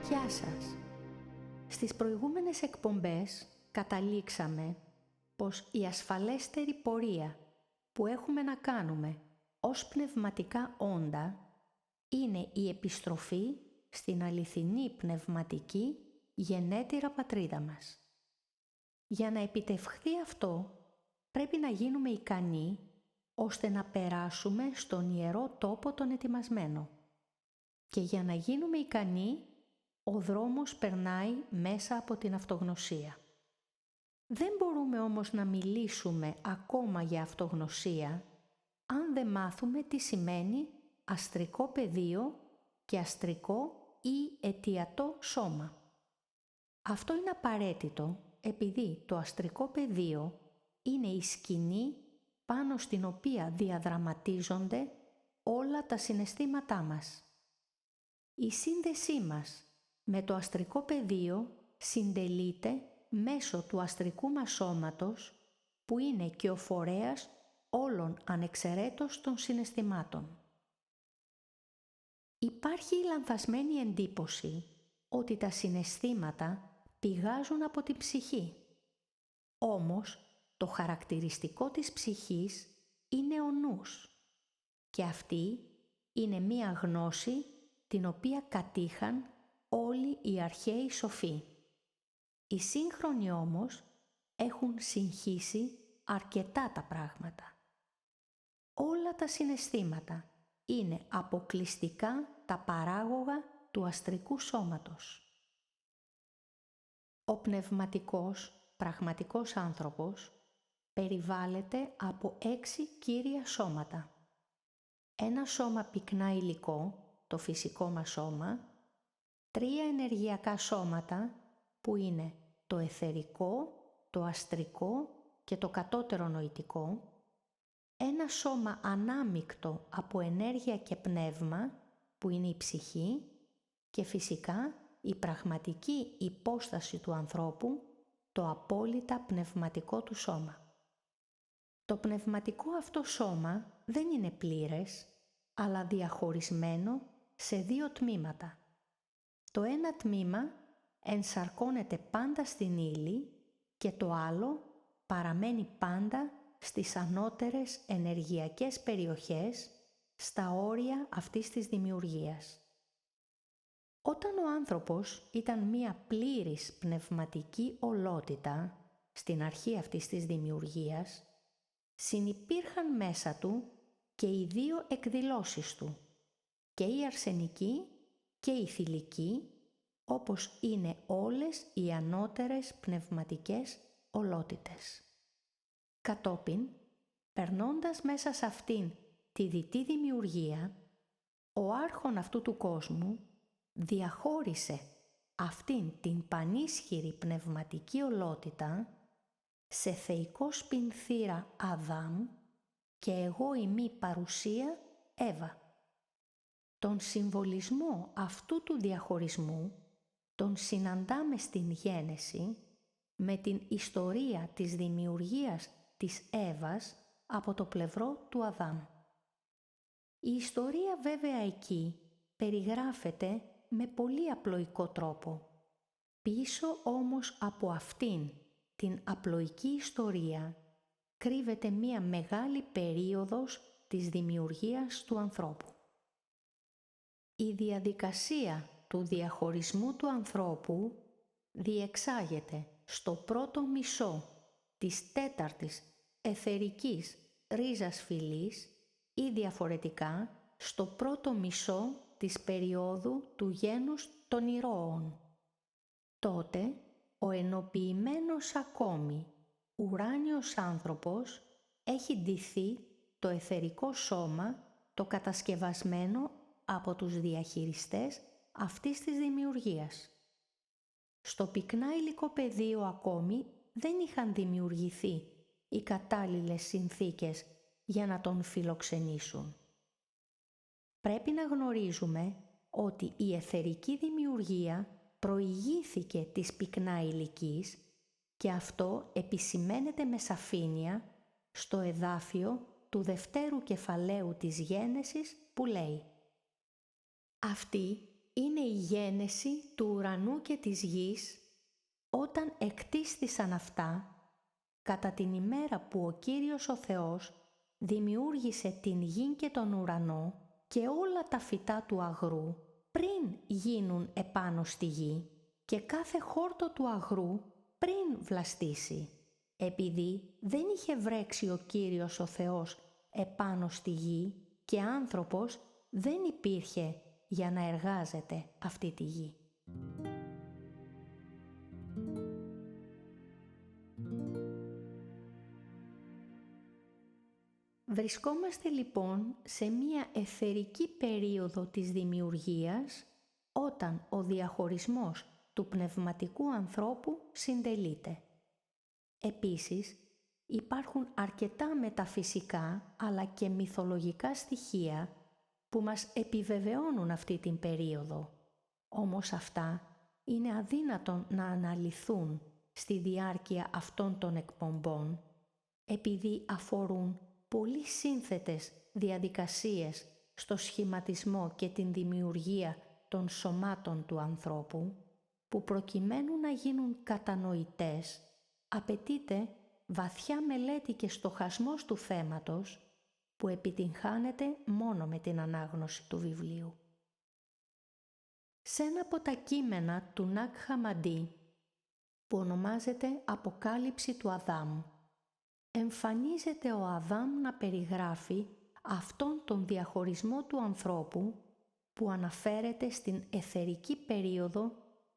Γεια σας! Στις προηγούμενες εκπομπές καταλήξαμε πως η ασφαλέστερη πορεία που έχουμε να κάνουμε ως πνευματικά όντα είναι η επιστροφή στην αληθινή πνευματική γενέτειρα πατρίδα μας. Για να επιτευχθεί αυτό, πρέπει να γίνουμε ικανοί ώστε να περάσουμε στον ιερό τόπο τον ετοιμασμένο. Και για να γίνουμε ικανοί, ο δρόμος περνάει μέσα από την αυτογνωσία. Δεν μπορούμε όμως να μιλήσουμε ακόμα για αυτογνωσία αν δεν μάθουμε τι σημαίνει αστρικό πεδίο και αστρικό ή αιτιατό σώμα. Αυτό είναι απαραίτητο επειδή το αστρικό πεδίο είναι η σκηνή πάνω στην οποία διαδραματίζονται όλα τα συναισθήματά μας. Η σύνδεσή μας με το αστρικό πεδίο συντελείται μέσω του αστρικού μας σώματος, που είναι και ο φορέας όλων ανεξαιρέτως των συναισθημάτων. Υπάρχει η λανθασμένη εντύπωση ότι τα συναισθήματα πηγάζουν από την ψυχή. Όμως, το χαρακτηριστικό της ψυχής είναι ο νους και αυτή είναι μία γνώση την οποία κατήχαν όλοι οι αρχαίοι σοφοί. Οι σύγχρονοι όμως έχουν συγχύσει αρκετά τα πράγματα. Όλα τα συναισθήματα είναι αποκλειστικά τα παράγωγα του αστρικού σώματος. Ο πνευματικός, πραγματικός άνθρωπος περιβάλλεται από 6 κύρια σώματα. Ένα σώμα πυκνά υλικό, το φυσικό μας σώμα, 3 ενεργειακά σώματα που είναι το αιθερικό, το αστρικό και το κατώτερο νοητικό, ένα σώμα ανάμεικτο από ενέργεια και πνεύμα που είναι η ψυχή και φυσικά η πραγματική υπόσταση του ανθρώπου, το απόλυτα πνευματικό του σώμα. Το πνευματικό αυτό σώμα δεν είναι πλήρες, αλλά διαχωρισμένο σε 2 τμήματα. Το ένα τμήμα ενσαρκώνεται πάντα στην ύλη και το άλλο παραμένει πάντα στις ανώτερες ενεργειακές περιοχές, στα όρια αυτής της δημιουργίας. Όταν ο άνθρωπος ήταν μία πλήρης πνευματική ολότητα στην αρχή αυτής της δημιουργίας, συνυπήρχαν μέσα του και οι 2 εκδηλώσεις του, και η αρσενική και η θηλυκή, όπως είναι όλες οι ανώτερες πνευματικές ολότητες. Κατόπιν, περνώντας μέσα σε αυτήν τη δυτή δημιουργία, ο άρχον αυτού του κόσμου διαχώρισε αυτήν την πανίσχυρη πνευματική ολότητα σε θεϊκό σπινθήρα Αδάμ και εγώ ημί παρουσία Εύα. Τον συμβολισμό αυτού του διαχωρισμού τον συναντάμε στην Γένεση με την ιστορία της δημιουργίας της Εύας από το πλευρό του Αδάμ. Η ιστορία βέβαια εκεί περιγράφεται με πολύ απλοϊκό τρόπο. Πίσω όμως από αυτήν την απλοϊκή ιστορία κρύβεται μία μεγάλη περίοδος της δημιουργίας του ανθρώπου. Η διαδικασία του διαχωρισμού του ανθρώπου διεξάγεται στο πρώτο μισό της 4ης αιθερικής ρίζας φυλής ή διαφορετικά στο πρώτο μισό της περίοδου του γένους των ηρώων. Τότε ο ενοποιημένος ακόμη ουράνιος άνθρωπος έχει ντυθεί το αιθερικό σώμα, το κατασκευασμένο από τους διαχειριστές αυτής της δημιουργίας. Στο πυκνά υλικό πεδίο ακόμη δεν είχαν δημιουργηθεί οι κατάλληλες συνθήκες για να τον φιλοξενήσουν. Πρέπει να γνωρίζουμε ότι η αιθερική δημιουργία προηγήθηκε της πυκνά υλικής και αυτό επισημαίνεται με σαφήνεια στο εδάφιο του δευτέρου κεφαλαίου της Γένεσης που λέει: «Αυτή είναι η γένεση του ουρανού και της γης όταν εκτίστησαν αυτά κατά την ημέρα που ο Κύριος ο Θεός δημιούργησε την γη και τον ουρανό και όλα τα φυτά του αγρού πριν γίνουν επάνω στη γη και κάθε χόρτο του αγρού πριν βλαστήσει, επειδή δεν είχε βρέξει ο Κύριος ο Θεός επάνω στη γη και άνθρωπος δεν υπήρχε για να εργάζεται αυτή τη γη. Βρισκόμαστε λοιπόν σε μία αιθερική περίοδο της δημιουργίας όταν ο διαχωρισμός του πνευματικού ανθρώπου συντελείται. Επίσης, υπάρχουν αρκετά μεταφυσικά αλλά και μυθολογικά στοιχεία που μας επιβεβαιώνουν αυτή την περίοδο. Όμως αυτά είναι αδύνατον να αναλυθούν στη διάρκεια αυτών των εκπομπών επειδή αφορούν πολύ σύνθετες διαδικασίες στο σχηματισμό και την δημιουργία των σωμάτων του ανθρώπου, που προκειμένου να γίνουν κατανοητές, απαιτείται βαθιά μελέτη και στοχασμός του θέματος, που επιτυγχάνεται μόνο με την ανάγνωση του βιβλίου. Σε ένα από τα κείμενα του Νακ Χαμαντί, που ονομάζεται «Αποκάλυψη του Αδάμ», εμφανίζεται ο Αδάμ να περιγράφει αυτόν τον διαχωρισμό του ανθρώπου που αναφέρεται στην αιθερική περίοδο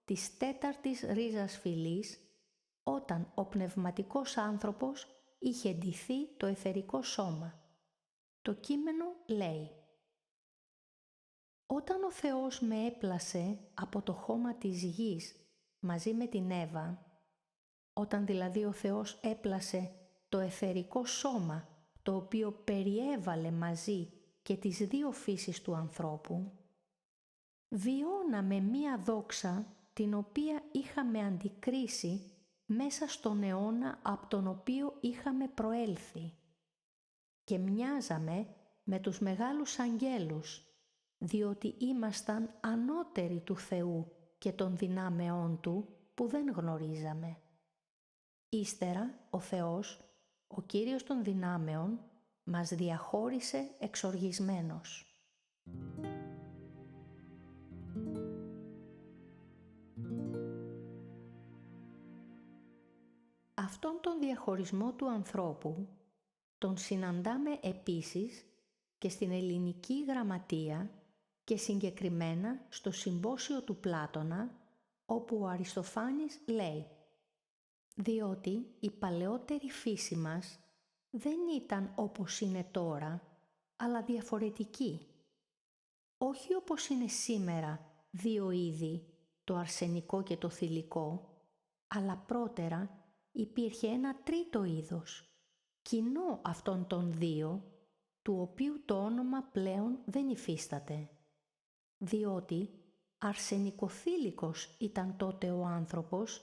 της τέταρτης ρίζας φυλής, όταν ο πνευματικός άνθρωπος είχε ντυθεί το αιθερικό σώμα. Το κείμενο λέει: «Όταν ο Θεός με έπλασε από το χώμα της γης μαζί με την Εύα, όταν δηλαδή ο Θεός έπλασε το αιθερικό σώμα το οποίο περιέβαλε μαζί και τις δύο φύσεις του ανθρώπου, βιώναμε μία δόξα την οποία είχαμε αντικρίσει μέσα στον αιώνα από τον οποίο είχαμε προέλθει και μοιάζαμε με τους μεγάλους αγγέλους, διότι ήμασταν ανώτεροι του Θεού και των δυνάμεών Του που δεν γνωρίζαμε. Ύστερα ο Θεός, ο Κύριος των δυνάμεων, μας διαχώρισε εξοργισμένος». Αυτόν τον διαχωρισμό του ανθρώπου τον συναντάμε επίσης και στην ελληνική γραμματεία και συγκεκριμένα στο συμπόσιο του Πλάτωνα, όπου ο Αριστοφάνης λέει: «Διότι η παλαιότερη φύση μας δεν ήταν όπως είναι τώρα, αλλά διαφορετική. Όχι όπως είναι σήμερα δύο είδη, το αρσενικό και το θηλυκό, αλλά πρώτερα υπήρχε ένα τρίτο είδος, κοινό αυτών των δύο, του οποίου το όνομα πλέον δεν υφίσταται. Διότι αρσενικοθήλικος ήταν τότε ο άνθρωπος,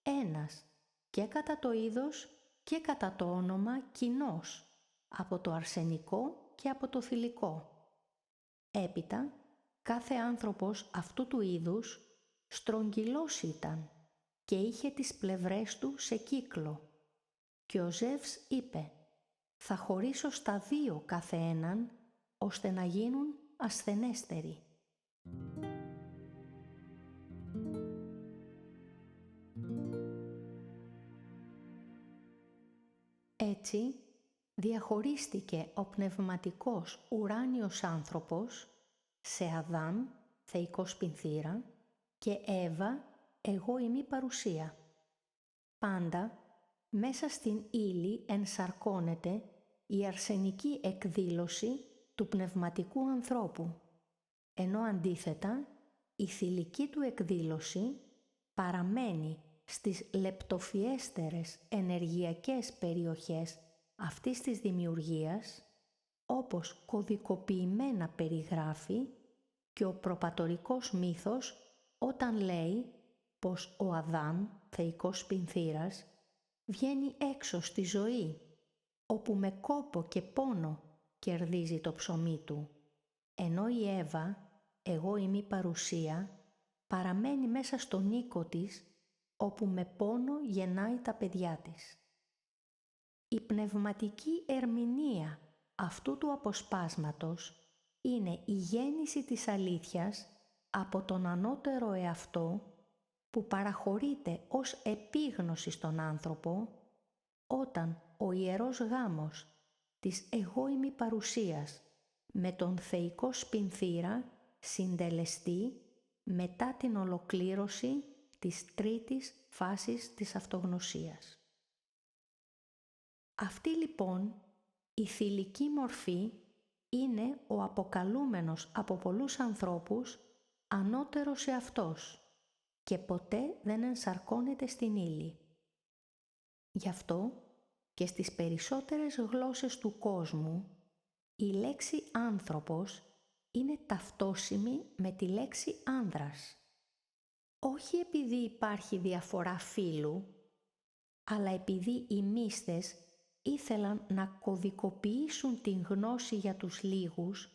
ένας και κατά το είδος και κατά το όνομα κοινός, από το αρσενικό και από το θηλυκό. Έπειτα, κάθε άνθρωπος αυτού του είδους στρογγυλός ήταν και είχε τις πλευρές του σε κύκλο. Και ο Ζεύς είπε: «Θα χωρίσω στα δύο κάθε έναν, ώστε να γίνουν ασθενέστεροι». Έτσι, διαχωρίστηκε ο πνευματικός ουράνιος άνθρωπος σε Αδάμ, θεϊκό σπινθήρα, και Εύα, εγώ ημί παρουσία. Πάντα μέσα στην ύλη ενσαρκώνεται η αρσενική εκδήλωση του πνευματικού ανθρώπου, ενώ αντίθετα η θηλυκή του εκδήλωση παραμένει στις λεπτοφιέστερες ενεργειακές περιοχές αυτής της δημιουργίας, όπως κωδικοποιημένα περιγράφει και ο προπατορικός μύθος όταν λέει πως ο Αδάμ, θεϊκός σπινθήρας, βγαίνει έξω στη ζωή, όπου με κόπο και πόνο κερδίζει το ψωμί του, ενώ η Εύα εγώ ημί παρουσία παραμένει μέσα στον οίκο της, όπου με πόνο γεννάει τα παιδιά της. Η πνευματική ερμηνεία αυτού του αποσπάσματος είναι η γέννηση της αλήθειας από τον ανώτερο εαυτό που παραχωρείται ως επίγνωση στον άνθρωπο όταν ο ιερός γάμος της εγώ ημί παρουσίας με τον θεϊκό σπινθήρα συντελεστεί μετά την ολοκλήρωση της τρίτης φάσης της αυτογνωσίας. Αυτή λοιπόν η θηλυκή μορφή είναι ο αποκαλούμενος από πολλούς ανθρώπους ανώτερος εαυτός και ποτέ δεν ενσαρκώνεται στην ύλη. Γι' αυτό και στις περισσότερες γλώσσες του κόσμου η λέξη άνθρωπος είναι ταυτόσιμη με τη λέξη άνδρας. Όχι επειδή υπάρχει διαφορά φύλου, αλλά επειδή οι μύστες ήθελαν να κωδικοποιήσουν την γνώση για τους λίγους,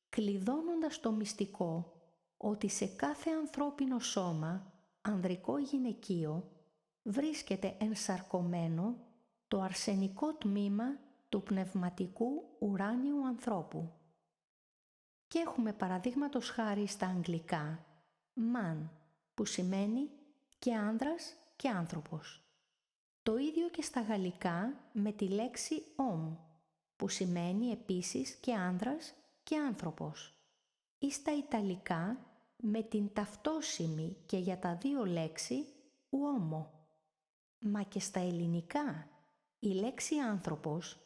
κλειδώνοντας το μυστικό ότι σε κάθε ανθρώπινο σώμα, ανδρικό ή γυναικείο, βρίσκεται ενσαρκωμένο το αρσενικό τμήμα του πνευματικού ουράνιου ανθρώπου. Και έχουμε παραδείγματος χάρη στα αγγλικά man, που σημαίνει και άνδρας και άνθρωπος. Το ίδιο και στα γαλλικά με τη λέξη homme, που σημαίνει επίσης και άνδρας και άνθρωπος. Ή στα ιταλικά με την ταυτόσιμη και για τα δύο λέξη uomo. Μα και στα ελληνικά η λέξη άνθρωπος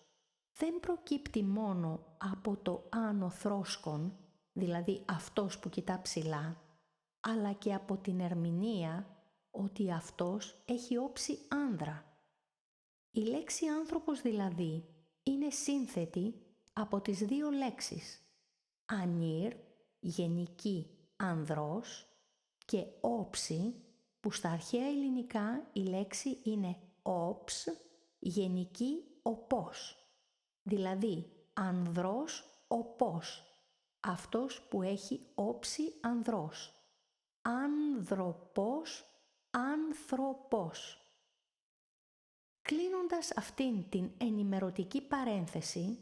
δεν προκύπτει μόνο από το άνω θρόσκον, δηλαδή αυτός που κοιτά ψηλά, αλλά και από την ερμηνεία ότι αυτός έχει όψη άνδρα. Η λέξη άνθρωπος δηλαδή είναι σύνθετη από τις δύο λέξεις ανήρ, γενική ανδρός, και όψη, που στα αρχαία ελληνικά η λέξη είναι όψ, γενική οπός, δηλαδή ανδρός οπός, αυτός που έχει όψη ανδρός, ανδροπός, άνθρωπος. Κλείνοντας αυτήν την ενημερωτική παρένθεση,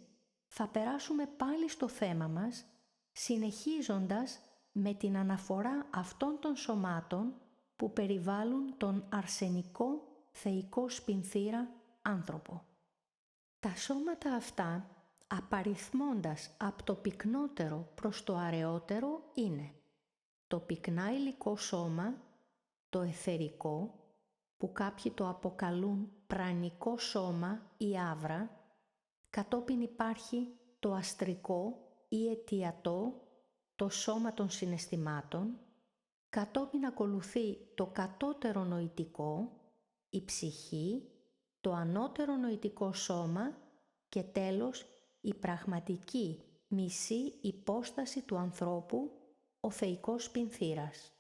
θα περάσουμε πάλι στο θέμα μας, συνεχίζοντας με την αναφορά αυτών των σωμάτων που περιβάλλουν τον αρσενικό θεϊκό σπινθήρα άνθρωπο. Τα σώματα αυτά, απαριθμώντας από το πυκνότερο προς το αραιότερο, είναι το πυκνά υλικό σώμα, το αιθερικό, που κάποιοι το αποκαλούν πρανικό σώμα ή άβρα, κατόπιν υπάρχει το αστρικό ή αιτιατό, το σώμα των συναισθημάτων, κατόπιν ακολουθεί το κατώτερο νοητικό, η ψυχή, το ανώτερο νοητικό σώμα και τέλος η πραγματική μισή υπόσταση του ανθρώπου, ο θεϊκός σπινθήρας.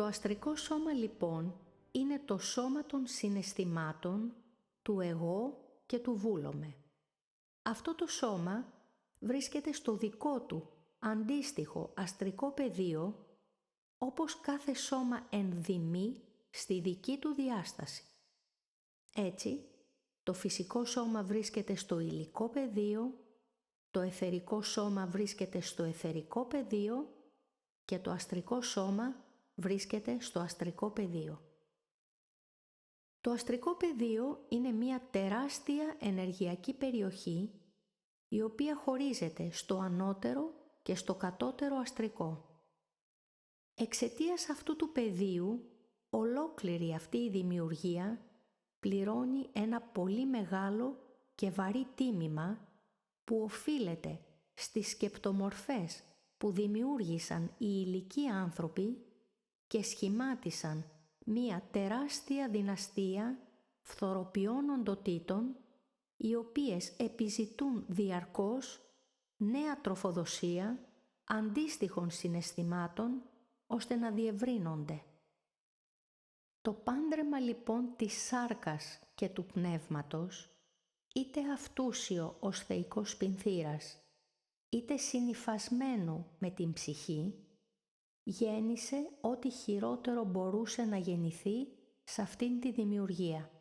Το αστρικό σώμα λοιπόν είναι το σώμα των συναισθημάτων, του εγώ και του βούλομαι. Αυτό το σώμα βρίσκεται στο δικό του αντίστοιχο αστρικό πεδίο, όπως κάθε σώμα ενδυμεί στη δική του διάσταση. Έτσι, το φυσικό σώμα βρίσκεται στο υλικό πεδίο, το αιθερικό σώμα βρίσκεται στο αιθερικό πεδίο και το αστρικό σώμα βρίσκεται στο αστρικό πεδίο. Το αστρικό πεδίο είναι μια τεράστια ενεργειακή περιοχή η οποία χωρίζεται στο ανώτερο και στο κατώτερο αστρικό. Εξαιτίας αυτού του πεδίου, ολόκληρη αυτή η δημιουργία πληρώνει ένα πολύ μεγάλο και βαρύ τίμημα που οφείλεται στις σκεπτομορφές που δημιούργησαν οι ηλικοί άνθρωποι και σχημάτισαν μία τεράστια δυναστεία φθοροποιών οντοτήτων, οι οποίες επιζητούν διαρκώς νέα τροφοδοσία αντίστοιχων συναισθημάτων ώστε να διευρύνονται. Το πάντρεμα λοιπόν της σάρκας και του πνεύματος, είτε αυτούσιο ως θεϊκός πυνθήρας, είτε συνυφασμένο με την ψυχή, γέννησε ό,τι χειρότερο μπορούσε να γεννηθεί σε αυτήν τη δημιουργία.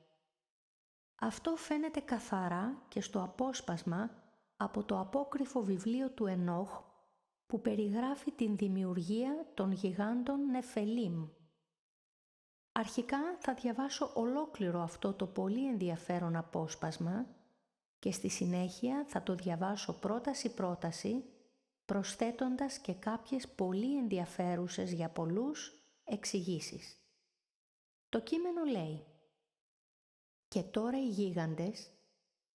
Αυτό φαίνεται καθαρά και στο απόσπασμα από το απόκριφο βιβλίο του Ενόχ που περιγράφει την δημιουργία των γιγάντων Νεφελίμ. Αρχικά θα διαβάσω ολόκληρο αυτό το πολύ ενδιαφέρον απόσπασμα και στη συνέχεια θα το διαβάσω πρόταση-πρόταση, προσθέτοντας και κάποιες πολύ ενδιαφέρουσες για πολλούς εξηγήσεις. Το κείμενο λέει: «Και τώρα οι γίγαντες,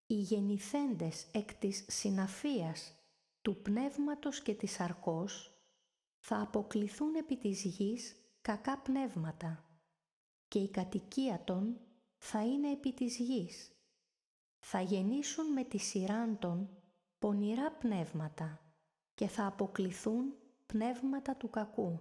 οι γεννηθέντες εκ της συναφίας του πνεύματος και της σαρκός, θα αποκληθούν επί της γης κακά πνεύματα και η κατοικία των θα είναι επί της γης. Θα γεννήσουν με τη σειράν των πονηρά πνεύματα και θα αποκληθούν πνεύματα του κακού.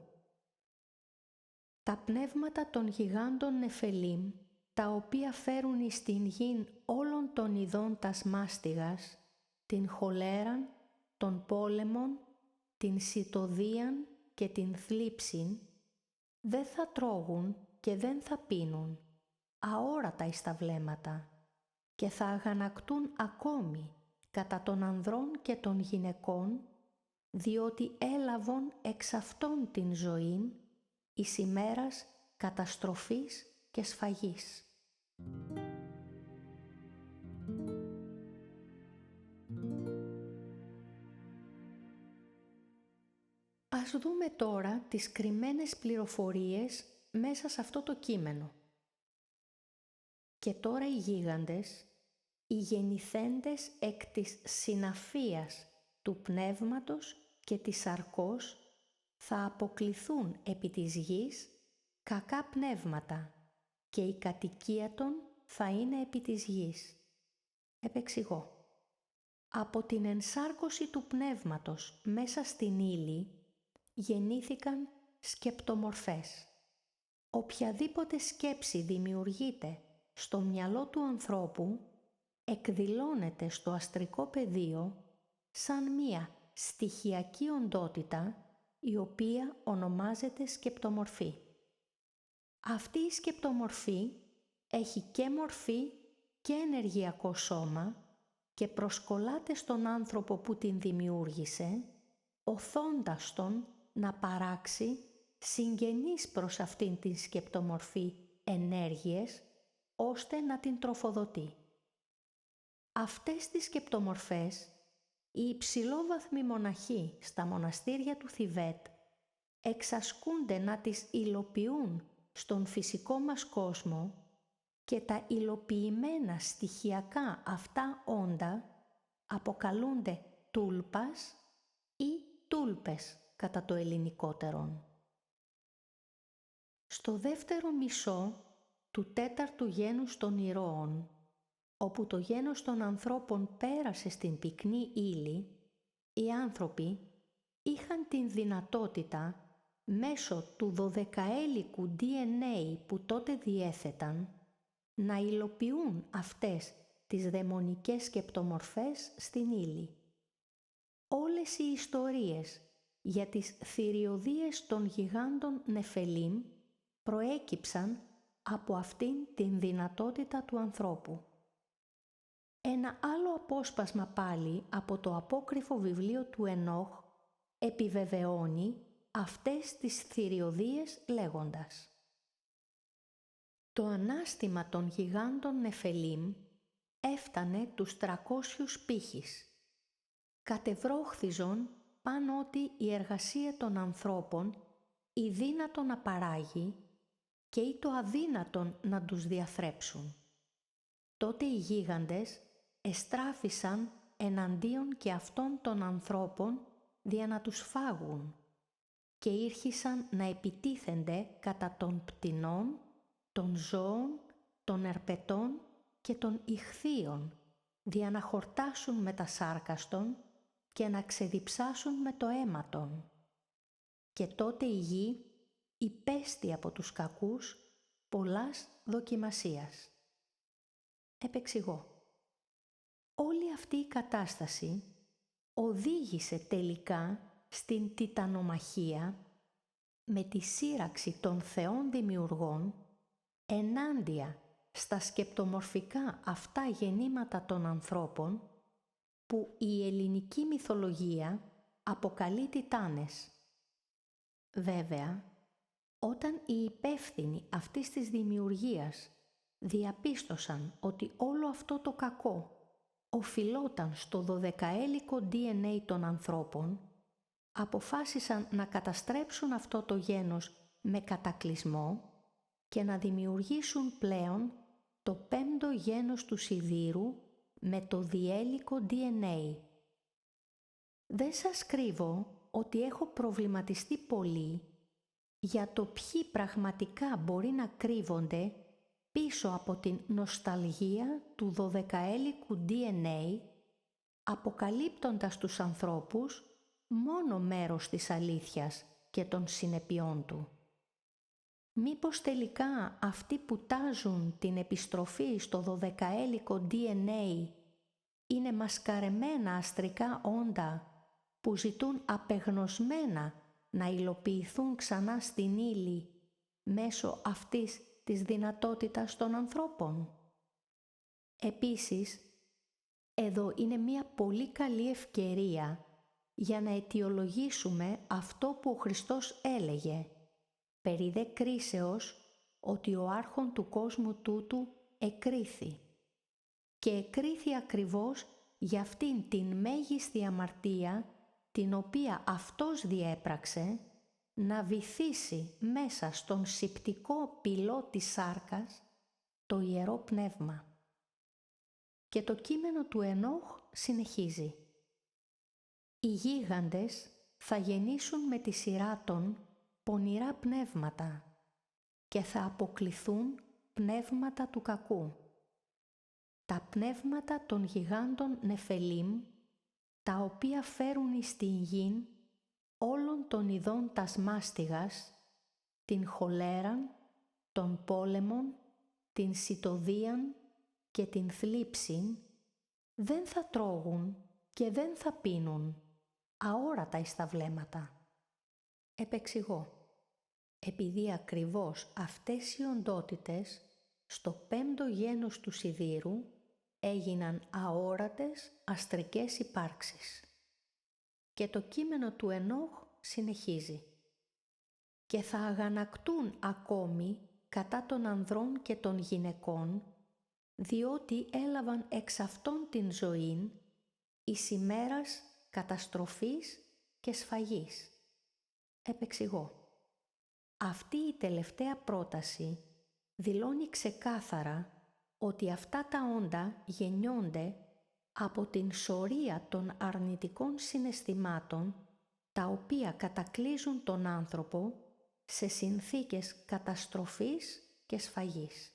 Τα πνεύματα των γιγάντων Νεφελίμ, τα οποία φέρουν εις την γην όλων των ειδών τας μάστιγας, την χολέραν, τον πόλεμον, την σιτοδίαν και την θλίψην, δεν θα τρώγουν και δεν θα πίνουν, αόρατα εις τα βλέμματα, και θα αγανακτούν ακόμη κατά των ανδρών και των γυναικών, διότι έλαβον εξ αυτών την ζωήν εις ημέρας καταστροφής και σφαγής». Ας δούμε τώρα τις κρυμμένες πληροφορίες μέσα σε αυτό το κείμενο. «Και τώρα οι γίγαντες, οι γεννηθέντες εκ της συναφίας του πνεύματος και της σαρκός, θα αποκληθούν επί της γης κακά πνεύματα και η κατοικία των θα είναι επί της γης». Επεξηγώ. Από την ενσάρκωση του πνεύματος μέσα στην ύλη γεννήθηκαν σκεπτομορφές. Οποιαδήποτε σκέψη δημιουργείται στο μυαλό του ανθρώπου εκδηλώνεται στο αστρικό πεδίο σαν μία στοιχειακή οντότητα η οποία ονομάζεται σκεπτομορφή. Αυτή η σκεπτομορφή έχει και μορφή και ενεργειακό σώμα και προσκολάται στον άνθρωπο που την δημιούργησε, οθώντας τον να παράξει συγγενείς προς αυτήν την σκεπτομορφή ενέργειες, ώστε να την τροφοδοτεί. Αυτές τις σκεπτομορφές οι υψηλόβαθμοι μοναχοί στα μοναστήρια του Θιβέτ εξασκούνται να τις υλοποιούν στον φυσικό μας κόσμο και τα υλοποιημένα στοιχειακά αυτά όντα αποκαλούνται τούλπας ή τούλπες κατά το ελληνικότερον. Στο δεύτερο μισό του τέταρτου γένους των ηρώων, όπου το γένος των ανθρώπων πέρασε στην πυκνή ύλη, οι άνθρωποι είχαν την δυνατότητα μέσω του 12έλικου DNA που τότε διέθεταν να υλοποιούν αυτές τις δαιμονικές σκεπτομορφές στην ύλη. Όλες οι ιστορίες για τις θηριωδίες των γιγάντων Νεφελίμ προέκυψαν από αυτήν την δυνατότητα του ανθρώπου. Ένα άλλο απόσπασμα πάλι από το απόκριφο βιβλίο του Ενόχ επιβεβαιώνει αυτές τις θηριωδίες λέγοντας: «Το ανάστημα των γιγάντων Νεφελίμ έφτανε τους 300 πύχης. Κατεβρόχθιζον πάνω ότι η εργασία των ανθρώπων ή δύνατο να παράγει και ή το αδύνατον να τους διαθρέψουν. Τότε οι γίγαντες εστράφησαν εναντίον και αυτών των ανθρώπων δια να τους φάγουν και ήρχισαν να επιτίθενται κατά των πτηνών, των ζώων, των ερπετών και των ιχθύων, δια να χορτάσουν με τα σάρκαστον και να ξεδιψάσουν με το αίματον. Και τότε η γη υπέστη από τους κακούς πολλάς δοκιμασίας. Επεξηγώ. Όλη αυτή η κατάσταση οδήγησε τελικά στην τιτανομαχία με τη σύραξη των θεών δημιουργών ενάντια στα σκεπτομορφικά αυτά γεννήματα των ανθρώπων που η ελληνική μυθολογία αποκαλεί τιτάνες. Βέβαια, όταν οι υπεύθυνοι αυτής της δημιουργίας διαπίστωσαν ότι όλο αυτό το κακό οφειλόταν στο δωδεκαέλικο DNA των ανθρώπων, αποφάσισαν να καταστρέψουν αυτό το γένος με κατακλυσμό και να δημιουργήσουν πλέον το πέμπτο γένος του σιδήρου με το διέλικο DNA. Δεν σας κρύβω ότι έχω προβληματιστεί πολύ για το ποιοι πραγματικά μπορεί να κρύβονται πίσω από την νοσταλγία του δωδεκαέλικου DNA, αποκαλύπτοντας τους ανθρώπους μόνο μέρος της αλήθειας και των συνεπειών του. Μήπως τελικά αυτοί που τάζουν την επιστροφή στο δωδεκαέλικο DNA είναι μασκαρεμένα αστρικά όντα που ζητούν απεγνωσμένα να υλοποιηθούν ξανά στην ύλη μέσω αυτής της δυνατότητας των ανθρώπων. Επίσης, εδώ είναι μια πολύ καλή ευκαιρία για να αιτιολογήσουμε αυτό που ο Χριστός έλεγε περί δε κρίσεως ότι ο άρχον του κόσμου τούτου εκρίθη. Και εκρίθη ακριβώς για αυτήν την μέγιστη αμαρτία την οποία αυτός διέπραξε να βυθίσει μέσα στον σιπτικό πυλό της σάρκας το Ιερό Πνεύμα. Και το κείμενο του Ενόχ συνεχίζει. Οι γίγαντες θα γεννήσουν με τη σειρά των πονηρά πνεύματα και θα αποκληθούν πνεύματα του κακού. Τα πνεύματα των γιγάντων Νεφελίμ, τα οποία φέρουν εις την γην όλων των ειδών τας μάστιγας, την χολέραν, τον πόλεμον, την σιτοδίαν και την θλίψην, δεν θα τρώγουν και δεν θα πίνουν, αόρατα εις τα βλέμματα. Επεξηγώ. Επειδή ακριβώς αυτές οι οντότητες στο πέμπτο γένος του σιδήρου έγιναν αόρατες αστρικές υπάρξεις. Και το κείμενο του Ενόχ συνεχίζει. Και θα αγανακτούν ακόμη κατά των ανδρών και των γυναικών, διότι έλαβαν εξ αυτών την ζωήν εις ημέρας καταστροφής και σφαγής. Επεξηγώ. Αυτή η τελευταία πρόταση δηλώνει ξεκάθαρα ότι αυτά τα όντα γεννιόνται από την σωρία των αρνητικών συναισθημάτων τα οποία κατακλείζουν τον άνθρωπο σε συνθήκες καταστροφής και σφαγής.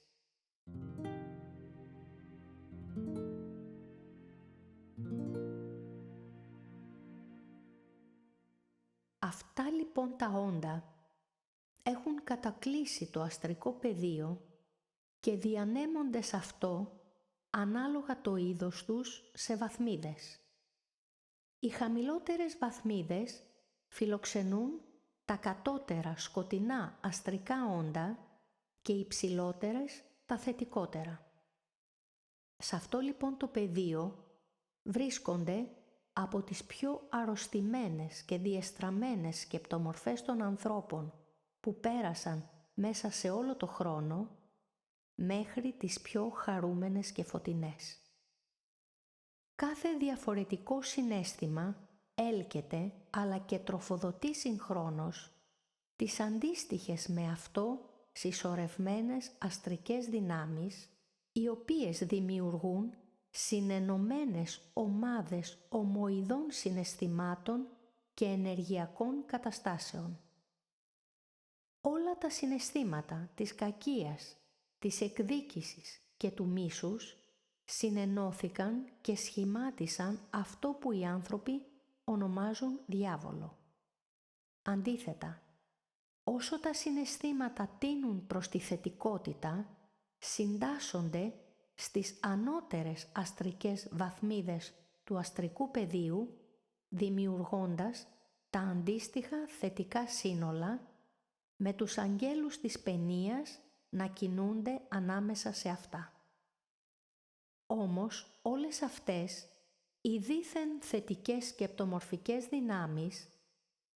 Αυτά λοιπόν τα όντα έχουν κατακλείσει το αστρικό πεδίο και διανέμονται σε αυτό ανάλογα το είδος τους σε βαθμίδες. Οι χαμηλότερες βαθμίδες φιλοξενούν τα κατώτερα σκοτεινά αστρικά όντα και οι υψηλότερες τα θετικότερα. Σε αυτό λοιπόν το πεδίο βρίσκονται από τις πιο αρρωστημένες και διεστραμμένες σκεπτομορφές των ανθρώπων που πέρασαν μέσα σε όλο το χρόνο μέχρι τις πιο χαρούμενες και φωτεινές. Κάθε διαφορετικό συναίσθημα έλκεται αλλά και τροφοδοτεί συγχρόνως τις αντίστοιχες με αυτό συσσωρευμένες αστρικές δυνάμεις, οι οποίες δημιουργούν συνενωμένες ομάδες ομοειδών συναισθημάτων και ενεργειακών καταστάσεων. Όλα τα συναισθήματα της κακίας, της εκδίκησης και του μίσους συνενώθηκαν και σχημάτισαν αυτό που οι άνθρωποι ονομάζουν διάβολο. Αντίθετα, όσο τα συναισθήματα τείνουν προς τη θετικότητα, συντάσσονται στις ανώτερες αστρικές βαθμίδες του αστρικού πεδίου, δημιουργώντας τα αντίστοιχα θετικά σύνολα, με τους αγγέλους της παινίας να κινούνται ανάμεσα σε αυτά. Όμως όλες αυτές οι δήθεν θετικές σκεπτομορφικές δυνάμεις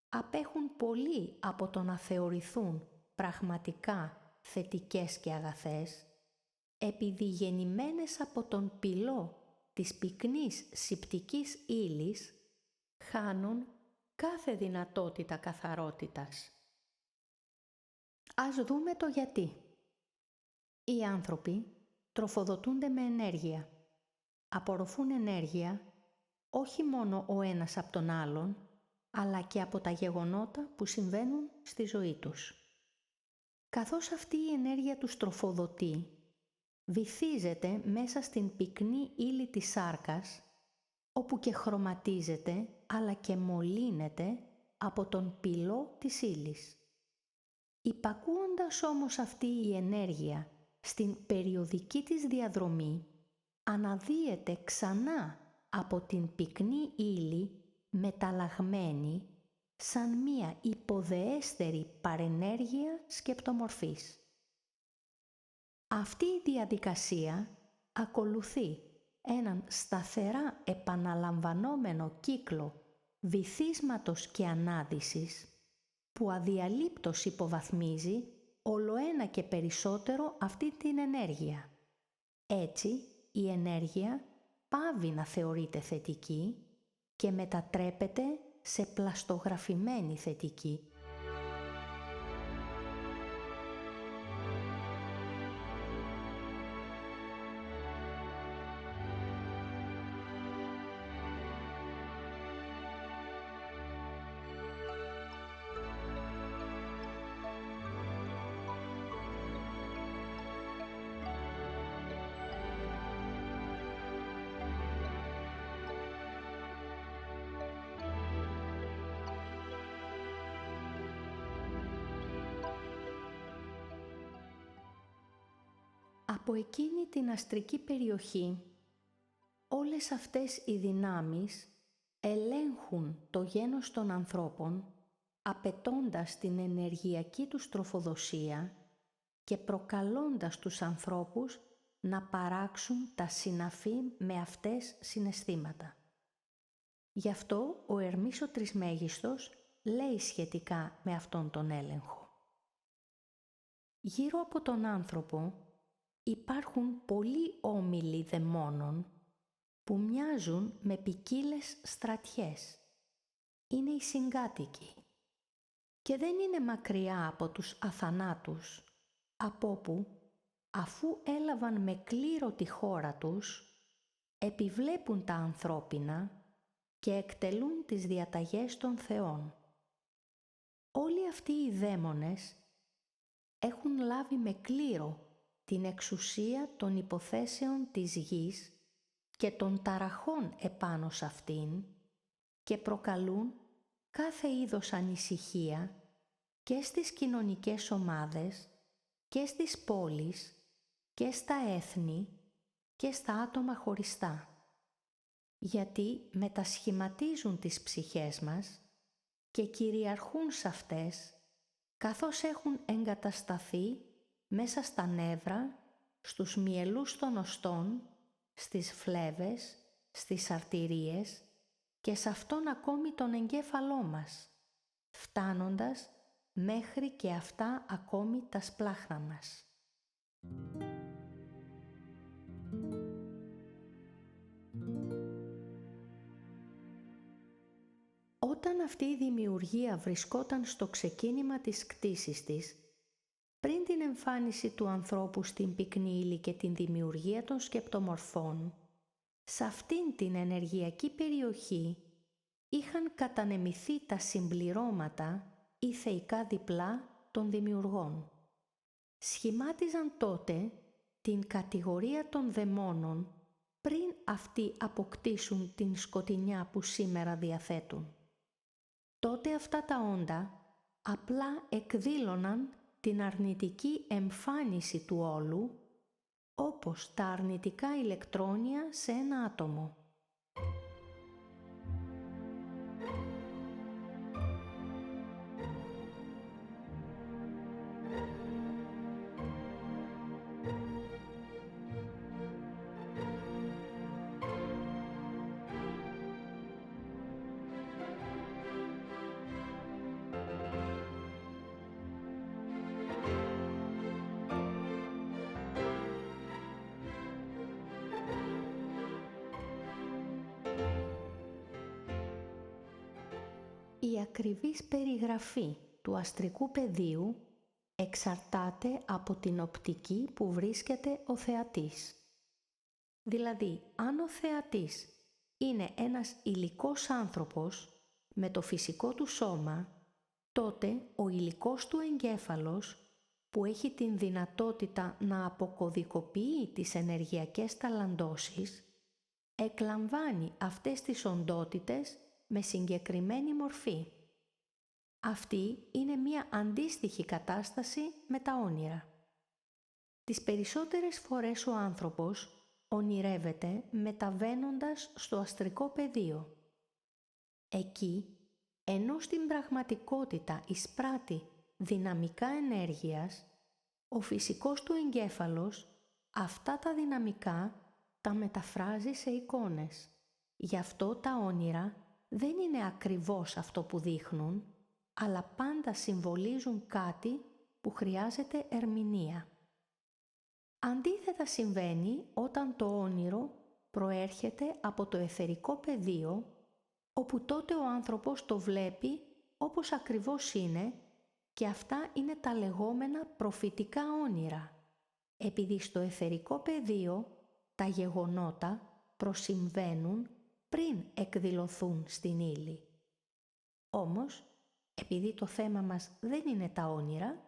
απέχουν πολύ από το να θεωρηθούν πραγματικά θετικές και αγαθές, επειδή γεννημένες από τον πυλό της πυκνής σηπτικής ύλης χάνουν κάθε δυνατότητα καθαρότητας. Ας δούμε το γιατί. Οι άνθρωποι τροφοδοτούνται με ενέργεια. Απορροφούν ενέργεια όχι μόνο ο ένας από τον άλλον, αλλά και από τα γεγονότα που συμβαίνουν στη ζωή τους. Καθώς αυτή η ενέργεια τους τροφοδοτεί, βυθίζεται μέσα στην πυκνή ύλη της σάρκας, όπου και χρωματίζεται αλλά και μολύνεται από τον πυλό της ύλης. Υπακούοντας όμως αυτή η ενέργεια στην περιοδική της διαδρομή, αναδύεται ξανά από την πυκνή ύλη μεταλλαγμένη σαν μία υποδεέστερη παρενέργεια σκεπτομορφής. Αυτή η διαδικασία ακολουθεί έναν σταθερά επαναλαμβανόμενο κύκλο βυθίσματος και ανάδυσης που αδιαλείπτως υποβαθμίζει ολοένα και περισσότερο αυτή την ενέργεια. Έτσι, η ενέργεια πάβει να θεωρείται θετική και μετατρέπεται σε πλαστογραφημένη θετική. Από εκείνη την αστρική περιοχή, όλες αυτές οι δυνάμεις ελέγχουν το γένος των ανθρώπων, απαιτώντας την ενεργειακή τους τροφοδοσία και προκαλώντας τους ανθρώπους να παράξουν τα συναφή με αυτές συναισθήματα. Γι' αυτό ο Ερμής ο Τρισμέγιστος λέει σχετικά με αυτόν τον έλεγχο. Γύρω από τον άνθρωπο υπάρχουν πολλοί όμιλοι δαιμόνων που μοιάζουν με ποικίλες στρατιές. Είναι οι συγκάτοικοι και δεν είναι μακριά από τους αθανάτους, από όπου, αφού έλαβαν με κλήρο τη χώρα τους, επιβλέπουν τα ανθρώπινα και εκτελούν τις διαταγές των θεών. Όλοι αυτοί οι δαίμονες έχουν λάβει με κλήρο την εξουσία των υποθέσεων της γης και των ταραχών επάνω σε αυτήν και προκαλούν κάθε είδος ανησυχία και στις κοινωνικές ομάδες και στις πόλεις και στα έθνη και στα άτομα χωριστά, γιατί μετασχηματίζουν τις ψυχές μας και κυριαρχούν σε αυτές καθώς έχουν εγκατασταθεί μέσα στα νεύρα, στους μυελούς των οστών, στις φλέβες, στις αρτηρίες και σε αυτόν ακόμη τον εγκέφαλό μας, φτάνοντας μέχρι και αυτά ακόμη τα σπλάχνα μας. Όταν αυτή η δημιουργία βρισκόταν στο ξεκίνημα της κτήσης της, πριν την εμφάνιση του ανθρώπου στην πυκνή ύλη και την δημιουργία των σκεπτομορφών, σε αυτήν την ενεργειακή περιοχή είχαν κατανεμηθεί τα συμπληρώματα ή θεϊκά διπλά των δημιουργών. Σχημάτιζαν τότε την κατηγορία των δαιμόνων πριν αυτοί αποκτήσουν την σκοτεινιά που σήμερα διαθέτουν. Τότε αυτά τα όντα απλά εκδήλωναν την αρνητική εμφάνιση του όλου, όπως τα αρνητικά ηλεκτρόνια σε ένα άτομο. Η ακριβής περιγραφή του αστρικού πεδίου εξαρτάται από την οπτική που βρίσκεται ο θεατής. Δηλαδή, αν ο θεατής είναι ένας υλικός άνθρωπος με το φυσικό του σώμα, τότε ο υλικός του εγκέφαλος, που έχει την δυνατότητα να αποκωδικοποιεί τις ενεργειακές ταλαντώσεις, εκλαμβάνει αυτές τις οντότητες με συγκεκριμένη μορφή. Αυτή είναι μία αντίστοιχη κατάσταση με τα όνειρα. Τις περισσότερες φορές ο άνθρωπος ονειρεύεται μεταβαίνοντας στο αστρικό πεδίο. Εκεί, ενώ στην πραγματικότητα εισπράττει δυναμικά ενέργειας, ο φυσικός του εγκέφαλος αυτά τα δυναμικά τα μεταφράζει σε εικόνες. Γι' αυτό τα όνειρα δεν είναι ακριβώς αυτό που δείχνουν, αλλά πάντα συμβολίζουν κάτι που χρειάζεται ερμηνεία. Αντίθετα συμβαίνει όταν το όνειρο προέρχεται από το αιθερικό πεδίο, όπου τότε ο άνθρωπος το βλέπει όπως ακριβώς είναι, και αυτά είναι τα λεγόμενα προφητικά όνειρα, επειδή στο αιθερικό πεδίο τα γεγονότα προσυμβαίνουν πριν εκδηλωθούν στην ύλη. Όμως, επειδή το θέμα μας δεν είναι τα όνειρα,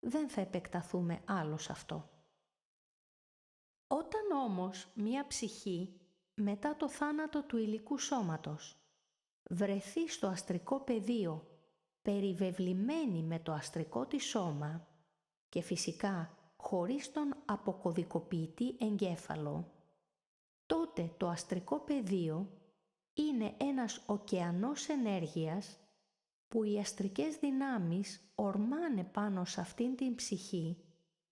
δεν θα επεκταθούμε άλλο σε αυτό. Όταν όμως μία ψυχή μετά το θάνατο του υλικού σώματος βρεθεί στο αστρικό πεδίο περιβεβλημένη με το αστρικό της σώμα και φυσικά χωρίς τον αποκωδικοποιητή εγκέφαλο, τότε το αστρικό πεδίο είναι ένας ωκεανός ενέργειας που οι αστρικές δυνάμεις ορμάνε πάνω σε αυτήν την ψυχή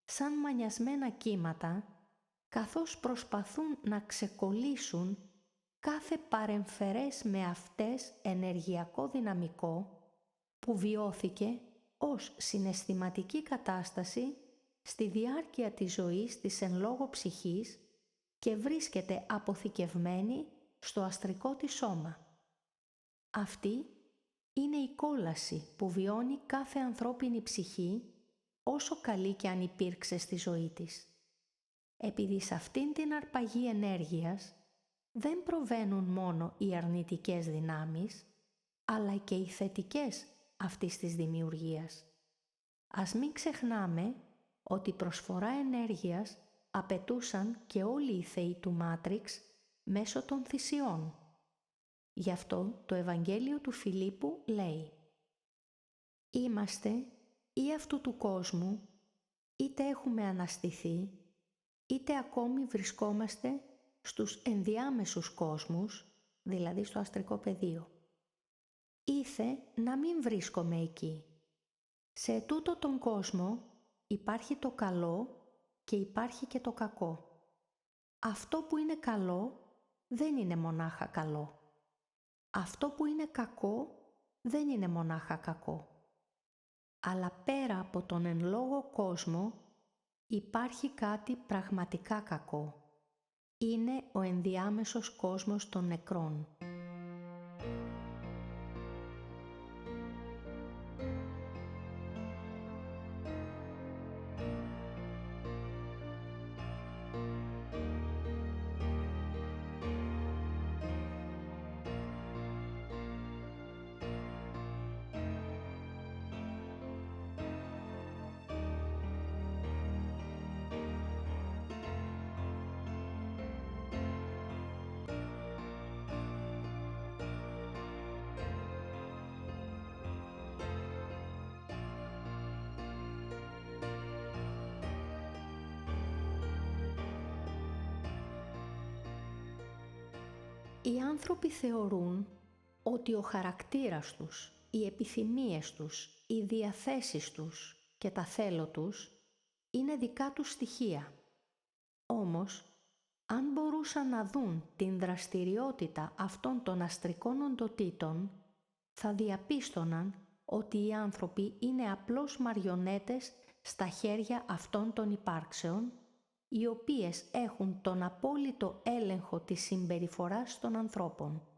σαν μανιασμένα κύματα, καθώς προσπαθούν να ξεκολλήσουν κάθε παρεμφερές με αυτές ενεργειακό δυναμικό που βιώθηκε ως συναισθηματική κατάσταση στη διάρκεια της ζωής της εν λόγω ψυχής και βρίσκεται αποθηκευμένη στο αστρικό της σώμα. Αυτή είναι η κόλαση που βιώνει κάθε ανθρώπινη ψυχή, όσο καλή και αν υπήρξε στη ζωή της. Επειδή σε αυτήν την αρπαγή ενέργειας δεν προβαίνουν μόνο οι αρνητικές δυνάμεις, αλλά και οι θετικές αυτής της δημιουργίας. Ας μην ξεχνάμε ότι προσφορά ενέργειας απαιτούσαν και όλοι οι θεοί του Μάτριξ μέσω των θυσιών. Γι' αυτό το Ευαγγέλιο του Φιλίππου λέει: «Είμαστε ή αυτού του κόσμου, είτε έχουμε αναστηθεί, είτε ακόμη βρισκόμαστε στους ενδιάμεσους κόσμους, δηλαδή στο αστρικό πεδίο. Ήθε να μην βρίσκομαι εκεί. Σε τούτο τον κόσμο υπάρχει το καλό και υπάρχει και το κακό. Αυτό που είναι καλό δεν είναι μονάχα καλό. Αυτό που είναι κακό δεν είναι μονάχα κακό. Αλλά πέρα από τον εν λόγω κόσμο υπάρχει κάτι πραγματικά κακό. Είναι ο ενδιάμεσος κόσμος των νεκρών». Οι άνθρωποι θεωρούν ότι ο χαρακτήρας τους, οι επιθυμίες τους, οι διαθέσεις τους και τα θέλω τους είναι δικά τους στοιχεία. Όμως, αν μπορούσαν να δουν την δραστηριότητα αυτών των αστρικών οντοτήτων, θα διαπίστωναν ότι οι άνθρωποι είναι απλώς μαριονέτες στα χέρια αυτών των υπάρξεων, οι οποίες έχουν τον απόλυτο έλεγχο της συμπεριφοράς των ανθρώπων.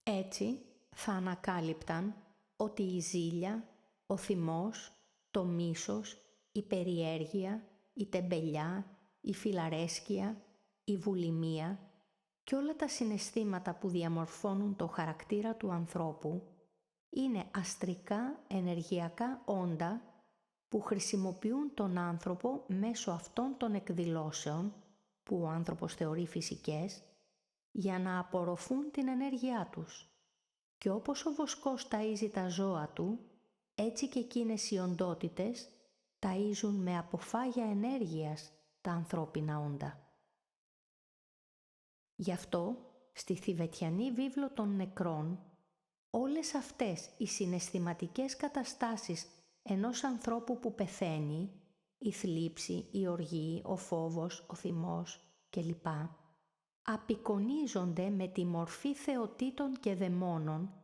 Έτσι, θα ανακάλυπταν ότι η ζήλια, ο θυμός, το μίσος, η περιέργεια, η τεμπελιά, η φιλαρέσκεια, η βουλημία και όλα τα συναισθήματα που διαμορφώνουν το χαρακτήρα του ανθρώπου είναι αστρικά ενεργειακά όντα που χρησιμοποιούν τον άνθρωπο μέσω αυτών των εκδηλώσεων που ο άνθρωπος θεωρεί φυσικές για να απορροφούν την ενέργειά τους. Και όπως ο βοσκός ταΐζει τα ζώα του, έτσι και εκείνες οι οντότητες ταΐζουν με αποφάγια ενέργειας τα ανθρώπινα όντα. Γι' αυτό, στη Θιβετιανή βίβλο των νεκρών, όλες αυτές οι συναισθηματικές καταστάσεις ενός ανθρώπου που πεθαίνει, η θλίψη, η οργή, ο φόβος, ο θυμός κλπ. Απεικονίζονται με τη μορφή θεοτήτων και δαιμόνων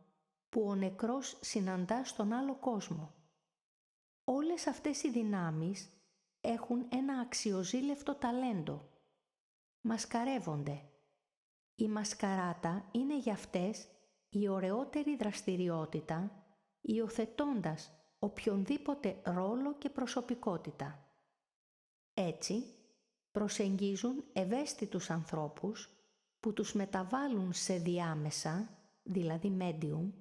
που ο νεκρός συναντά στον άλλο κόσμο. Όλες αυτές οι δυνάμεις έχουν ένα αξιοζήλευτο ταλέντο. Μασκαρεύονται. Η μασκαράτα είναι για αυτές η ωραιότερη δραστηριότητα, υιοθετώντας οποιονδήποτε ρόλο και προσωπικότητα. Έτσι, προσεγγίζουν ευαίσθητους ανθρώπους που τους μεταβάλλουν σε διάμεσα, δηλαδή medium,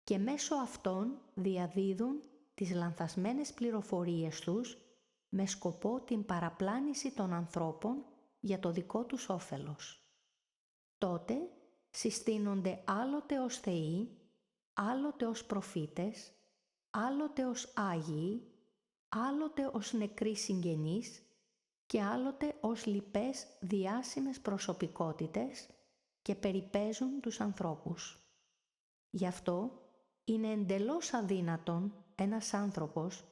και μέσω αυτών διαδίδουν τις λανθασμένες πληροφορίες τους με σκοπό την παραπλάνηση των ανθρώπων για το δικό τους όφελος. Τότε συστήνονται άλλοτε ως θεοί, άλλοτε ως προφήτες, άλλοτε ως άγιοι, άλλοτε ως νεκροί συγγενείς και άλλοτε ως λοιπές διάσημες προσωπικότητες και περιπέζουν τους ανθρώπους. Γι' αυτό είναι εντελώς αδύνατον ένας άνθρωπος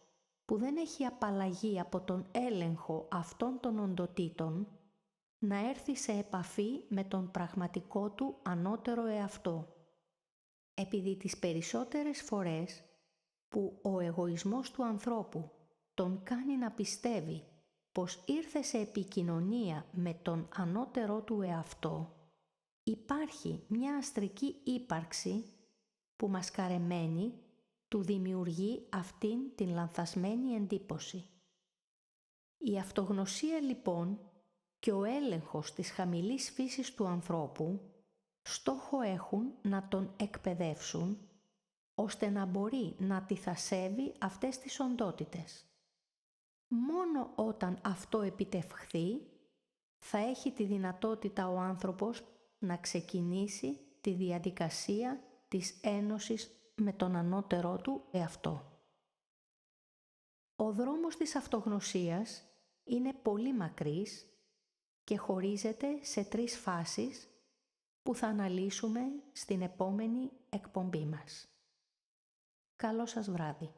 που δεν έχει απαλλαγεί από τον έλεγχο αυτών των οντοτήτων να έρθει σε επαφή με τον πραγματικό του ανώτερο εαυτό. Επειδή τις περισσότερες φορές που ο εγωισμός του ανθρώπου τον κάνει να πιστεύει πως ήρθε σε επικοινωνία με τον ανώτερό του εαυτό, υπάρχει μια αστρική ύπαρξη που μασκαρεμένη του δημιουργεί αυτήν την λανθασμένη εντύπωση. Η αυτογνωσία λοιπόν και ο έλεγχος της χαμηλής φύσης του ανθρώπου στόχο έχουν να τον εκπαιδεύσουν ώστε να μπορεί να αντιθασεύει αυτές τις οντότητες. Μόνο όταν αυτό επιτευχθεί θα έχει τη δυνατότητα ο άνθρωπος να ξεκινήσει τη διαδικασία της ένωσης με τον ανώτερό του εαυτό. Ο δρόμος της αυτογνωσίας είναι πολύ μακρύς και χωρίζεται σε 3 φάσεις που θα αναλύσουμε στην επόμενη εκπομπή μας. Καλό σας βράδυ.